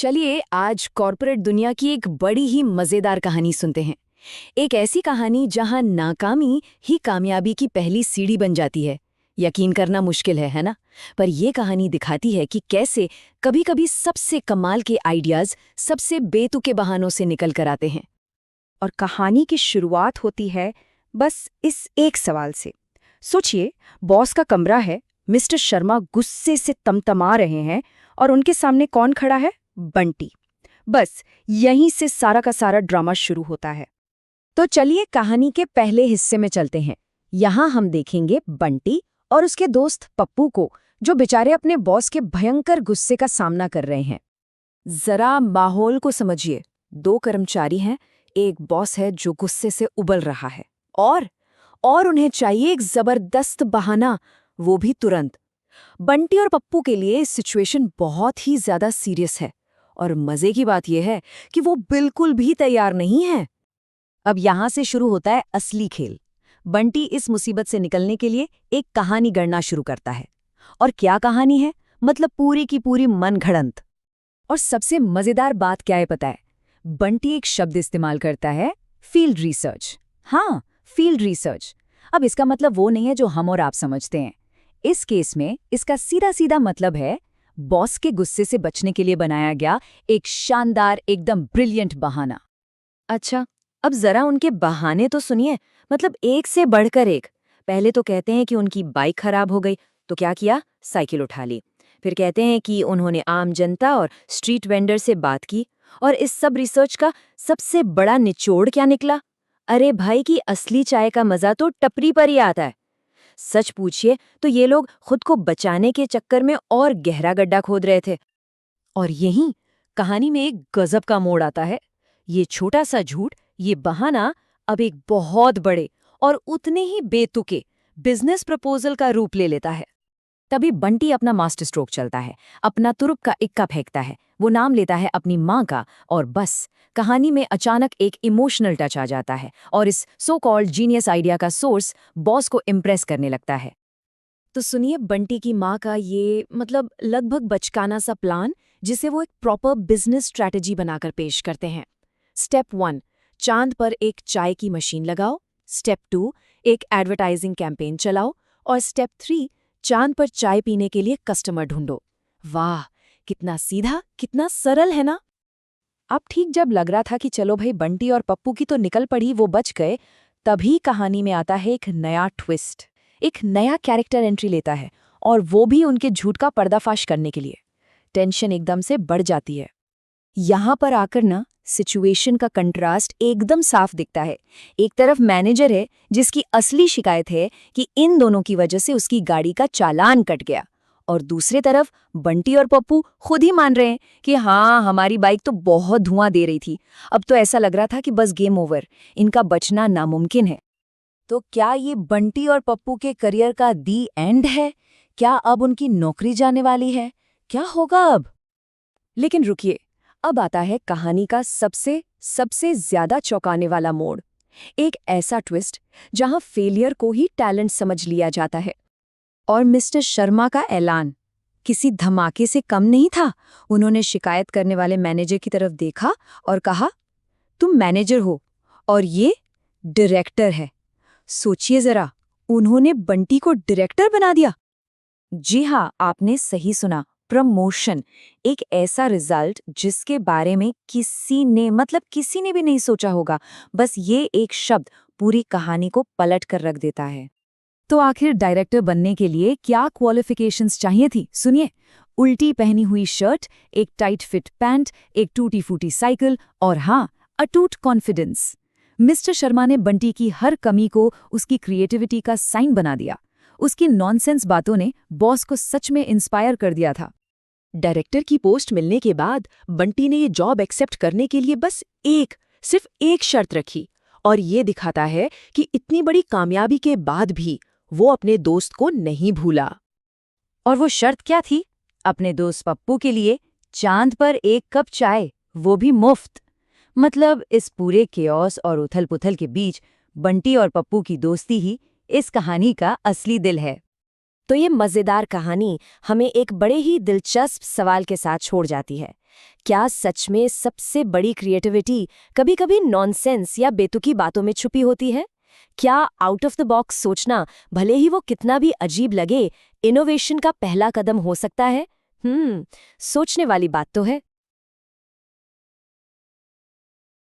चलिए आज कॉर्पोरेट दुनिया की एक बड़ी ही मजेदार कहानी सुनते हैं। एक ऐसी कहानी जहां नाकामी ही कामयाबी की पहली सीढ़ी बन जाती है। यकीन करना मुश्किल है ना? पर यह कहानी दिखाती है कि कैसे कभी-कभी सबसे कमाल के आइडियाज सबसे बेतुके बहानों से निकल कर आते हैं। और कहानी की शुरुआत होती है बस इस एक सवाल से। सोचिए, बॉस का कमरा है, मिस्टर शर्मा गुस्से से तमतमा रहे हैं और उनके सामने कौन खड़ा है? बंटी। बस यहीं से सारा का सारा ड्रामा शुरू होता है। तो चलिए कहानी के पहले हिस्से में चलते हैं। यहाँ हम देखेंगे बंटी और उसके दोस्त पप्पू को, जो बेचारे अपने बॉस के भयंकर गुस्से का सामना कर रहे हैं। जरा माहौल को समझिए। दो कर्मचारी हैं, एक बॉस है जो गुस्से से उबल रहा है और उन्हें चाहिए एक जबरदस्त बहाना, वो भी तुरंत। बंटी और पप्पू के लिए इस सिचुएशन बहुत ही ज्यादा सीरियस है और मजे की बात यह है कि वो बिल्कुल भी तैयार नहीं है। अब यहाँ से शुरू होता है असली खेल। बंटी इस मुसीबत से निकलने के लिए एक कहानी गढ़ना शुरू करता है। और क्या कहानी है? मतलब पूरी की पूरी मनगढ़ंत। और सबसे मजेदार बात क्या है पता है? बंटी एक शब्द इस्तेमाल करता है, फील्ड रिसर्च। हाँ, फील्ड रिसर्च। अब इसका मतलब वो नहीं है जो हम और आप समझते हैं। इस केस में इसका सीधा सीधा मतलब है बॉस के गुस्से से बचने के लिए बनाया गया एक शानदार, एकदम ब्रिलियंट बहाना। अच्छा, अब जरा उनके बहाने तो सुनिए, मतलब एक से बढ़कर एक। पहले तो कहते हैं कि उनकी बाइक खराब हो गई, तो क्या किया? साइकिल उठा ली। फिर कहते हैं कि उन्होंने आम जनता और स्ट्रीट वेंडर से बात की। और इस सब रिसर्च का सबसे बड़ा निचोड़ क्या निकला? अरे भाई, की असली चाय का मजा तो टपरी पर ही आता है। सच पूछिए तो ये लोग खुद को बचाने के चक्कर में और गहरा गड्ढा खोद रहे थे। और यहीं कहानी में एक गजब का मोड़ आता है। ये छोटा सा झूठ, ये बहाना अब एक बहुत बड़े और उतने ही बेतुके बिजनेस प्रपोजल का रूप ले लेता है। तभी बंटी अपना मास्टर स्ट्रोक चलता है, अपना तुरुप का इक्का फेंकता है। वो नाम लेता है अपनी माँ का और बस कहानी में अचानक एक इमोशनल टच आ जाता है और इस सो कॉल्ड जीनियस आइडिया का सोर्स बॉस को इम्प्रेस करने लगता है। तो सुनिए बंटी की माँ का ये मतलब लगभग बचकाना सा प्लान, जिसे वो एक प्रॉपर बिजनेस स्ट्रैटेजी बनाकर पेश करते हैं। स्टेप 1, चांद पर एक चाय की मशीन लगाओ। स्टेप 2, एक एडवर्टाइजिंग कैंपेन चलाओ। और स्टेप 3, चांद पर चाय पीने के लिए कस्टमर ढूंढो। वाह, कितना सीधा, कितना सरल है ना? अब ठीक जब लग रहा था कि चलो भाई, बंटी और पप्पू की तो निकल पड़ी, वो बच गए, तभी कहानी में आता है एक नया ट्विस्ट। एक नया कैरेक्टर एंट्री लेता है, और वो भी उनके झूठ का पर्दाफाश करने के लिए। टेंशन एकदम से बढ़ जाती है। यहाँ पर आकर ना सिचुएशन का कंट्रास्ट एकदम साफ दिखता है। एक तरफ मैनेजर है जिसकी असली शिकायत है कि इन दोनों की वजह से उसकी गाड़ी का चालान कट गया, और दूसरे तरफ बंटी और पप्पू खुद ही मान रहे हैं कि हाँ, हमारी बाइक तो बहुत धुआं दे रही थी। अब तो ऐसा लग रहा था कि बस गेम ओवर, इनका बचना नामुमकिन है। तो क्या ये बंटी और पप्पू के करियर का दी एंड है? क्या अब उनकी नौकरी जाने वाली है? क्या होगा अब? लेकिन रुकिए, अब आता है कहानी का सबसे ज्यादा चौंकाने वाला मोड़। एक ऐसा ट्विस्ट जहां फेलियर को ही टैलेंट समझ लिया जाता है। और मिस्टर शर्मा का ऐलान किसी धमाके से कम नहीं था। उन्होंने शिकायत करने वाले मैनेजर की तरफ देखा और कहा, तुम मैनेजर हो और ये डायरेक्टर है। सोचिए जरा, उन्होंने बंटी को डायरेक्टर बना दिया। जी हाँ, आपने सही सुना, प्रमोशन। एक ऐसा रिजल्ट जिसके बारे में किसी ने भी नहीं सोचा होगा। बस ये एक शब्द पूरी कहानी को पलट कर रख देता है। तो आखिर डायरेक्टर बनने के लिए क्या क्वालिफिकेशंस चाहिए थी? सुनिए, उल्टी पहनी हुई शर्ट, एक टाइट फिट पैंट, एक टूटी फूटी साइकिल और हाँ, अटूट कॉन्फिडेंस। मिस्टर शर्मा ने बंटी की हर कमी को उसकी क्रिएटिविटी का साइन बना दिया। उसकी नॉनसेंस बातों ने बॉस को सच में इंस्पायर कर दिया था। डायरेक्टर की पोस्ट मिलने के बाद बंटी ने ये जॉब एक्सेप्ट करने के लिए बस सिर्फ एक शर्त रखी, और ये दिखाता है कि इतनी बड़ी कामयाबी के बाद भी वो अपने दोस्त को नहीं भूला। और वो शर्त क्या थी? अपने दोस्त पप्पू के लिए चांद पर एक कप चाय, वो भी मुफ्त। मतलब इस पूरे केओस और उथल-पुथल के बीच बंटी और पप्पू की दोस्ती ही इस कहानी का असली दिल है। तो ये मजेदार कहानी हमें एक बड़े ही दिलचस्प सवाल के साथ छोड़ जाती है। क्या सच में सबसे बड़ी क्रिएटिविटी कभी-कभी नॉनसेंस या बेतुकी बातों में छुपी होती है? क्या आउट ऑफ द बॉक्स सोचना, भले ही वो कितना भी अजीब लगे, इनोवेशन का पहला कदम हो सकता है? सोचने वाली बात तो है।